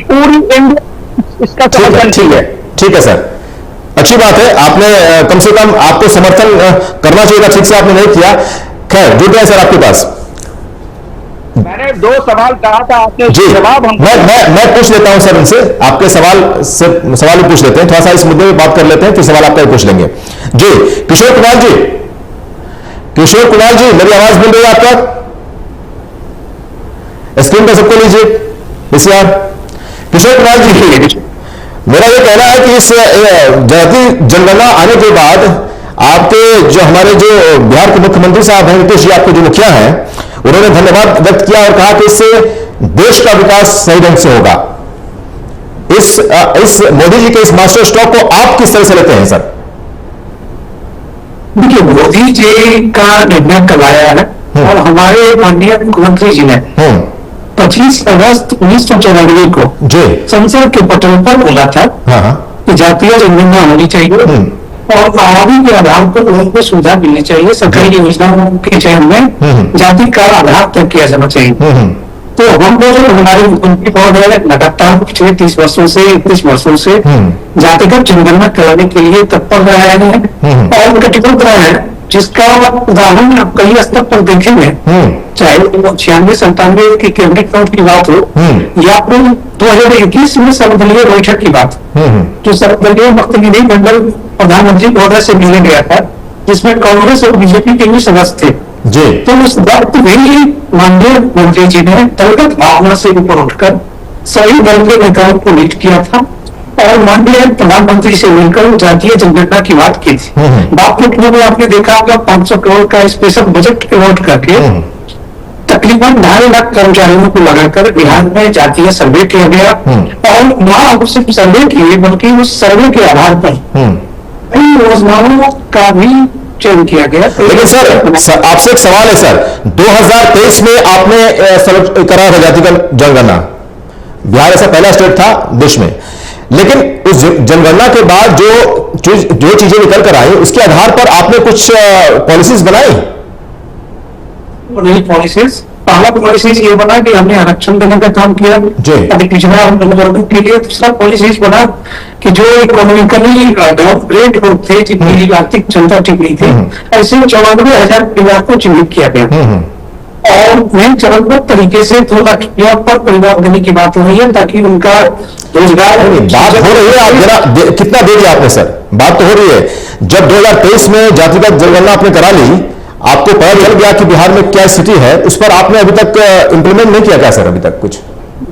पूरी इंडिया इसका समर्थन। ठीक है सर, अच्छी बात है। आपने कम से कम आपको समर्थन करना चाहिए था, ठीक से आपने नहीं किया। खैर जुड़ रहे सर आपके पास। मैंने 2 सवाल कहा था, आपने जी जवाब हम मैं पूछ लेता हूं सर इनसे, आपके सवाल से सवाल भी पूछ लेते हैं, थोड़ा सा इस मुद्दे पे बात कर लेते हैं, फिर सवाल आपका भी पूछ लेंगे। जी किशोर कुमार जी, मेरी आवाज मिल रही है आपका? स्क्रीन पर सबको लीजिए पीसीआर। किशोर कुमार जी, मेरा ये कहना है कि इस जाति जनगणना आने के बाद आपके जो हमारे जो बिहार के मुख्यमंत्री साहब हैं, नीतीश जी आपके जो मुखिया हैं, उन्होंने धन्यवाद व्यक्त किया और कहा कि इससे देश का विकास सही ढंग से होगा। इस मोदी जी के इस मास्टर स्ट्रोक को आप किस तरह से लेते हैं सर? देखिए, मोदी जी का निर्णय कल आया है और हमारे माननीय मुख्यमंत्री जी ने 25 अगस्त 1994 को संसद के पटल पर बोला था कि जातीय जनगणना होनी चाहिए और आबादी के आधार पर लोगों को सुविधा मिलनी चाहिए। सरकारी योजनाओं के चयन में जाति का आधार तय किया जाना चाहिए। तो हम लोग हमारे मुख्यमंत्री महोदय लगातार पिछले 30 वर्षों से 31 वर्षों से जातिगत जनगणना कराने के लिए तत्पर रहे हैं और कटिबद्ध रहे हैं, जिसका उदाहरण आप कई स्तर पर देखेंगे, चाहे 96-97 की कैबिनेट नोट की बात हो या फिर 2021 में सर्वदलीय बैठक की बात, जो सर्वदलीय प्रतिनिधि मंडल प्रधानमंत्री महोदय से मिलने गया था, जिसमें कांग्रेस और बीजेपी के भी सदस्य थे। तो उस वक्त भी माननीय मंत्री जी ने दलगत भावना से ऊपर उठकर सभी दल के नेताओं को लीड किया था और माननीय प्रधानमंत्री से मिलकर जातीय जनगणना की बात की थी। बात करने में आपने देखा होगा 500 करोड़ का स्पेशल बजट अलॉट करके तकरीबन 2.5 लाख कर्मचारियों को लगाकर बिहार में जातीय सर्वे किया गया और न सिर्फ सर्वे किए बल्कि उस सर्वे के आधार पर कई योजनाओं का भी चयन किया गया। लेकिन सर आपसे एक सवाल है सर, 2023 में आपने करा था जातिगत जनगणना, बिहार ऐसा पहला स्टेट था देश में, लेकिन उस जनगणना के बाद जो चीजें निकल कर आई उसके आधार पर आपने कुछ पॉलिसीज बनाई? नई पॉलिसीज, पहला पॉलिसीज ये बना कि हमने आरक्षण देने का काम किया पिछड़ा वर्गों के लिए। दूसरा पॉलिसीज बना कि जो इकोनॉमिकली डाउनग्रेड लोग थे, जिनकी आर्थिक क्षमता ठीक नहीं थी, ऐसे 94,000 परिवार को चिन्हित किया गया और नए चरणबद्ध तरीके से 2 लाख रुपया पर परिवार देने की बात हो रही है ताकि उनका रोजगार। बात हो रही है, आप जरा कितना दे दिया आपने सर? बात तो हो रही है। जब 2023 में जातिगत जनगणना आपने करा ली, आपको पता चल गया कि बिहार में क्या स्थिति है, उस पर आपने अभी तक इंप्लीमेंट नहीं किया क्या सर अभी तक कुछ?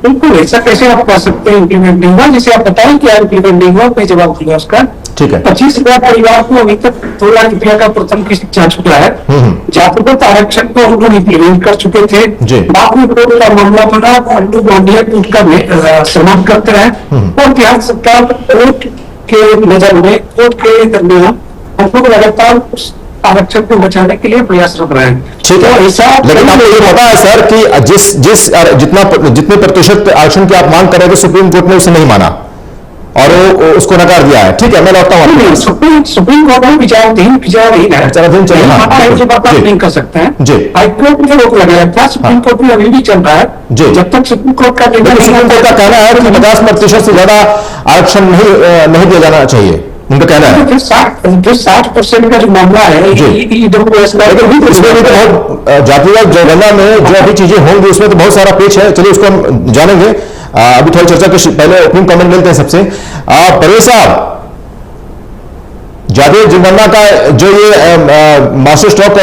बिल्कुल, ऐसा कैसे आप कह सकते हैं इंप्लीमेंट नहीं हुआ? जिसे आप बताएं क्या इंप्लीमेंट नहीं हुआ, मैं जवाब दूंगा उसका। ठीक है। 25,000 परिवार को अभी तक 2 लाख रुपया का प्रथम किस्त जा चुका है। जातिगत आरक्षण को हम लोग इंप्लीमेंट कर चुके थे। बाद में कोर्ट का मामला बना, हम लोग उसका समाप्त करते रहे और बिहार सरकार कोर्ट के नजर में, कोर्ट के दरमियान हम लोग लगातार आरक्षण को बचाने के लिए प्रयासरत रहे हैं। ठीक है, लेकिन आपको ये पता है सर कि जितने प्रतिशत आरक्षण की आप मांग कर रहे थे, सुप्रीम कोर्ट ने उसे नहीं माना और वो उसको नकार दिया है। ठीक है, मैं लौटता हूँ। सुप्रीम कोर्ट में विचाराधीन नहीं कर सकते हैं। हाईकोर्ट में रोक लगाया था, सुप्रीम कोर्ट में अभी भी चल रहा है। जब तक सुप्रीम कोर्ट का कहना है कि 50% से ज्यादा आरक्षण नहीं दिया जाना चाहिए, उनका कहना है। 60% का जो मामला है, इसमें भी तो बहुत जातिगत जनगणना में जो अभी चीजें होंगी उसमें तो बहुत सारा पेच है। चलिए उसको हम जानेंगे। अभी थोड़ी चर्चा के पहले ओपनिंग कमेंट मिलते हैं सबसे। परवेज साहब, जातिगत जनगणना का जो ये मास्टर स्ट्रोक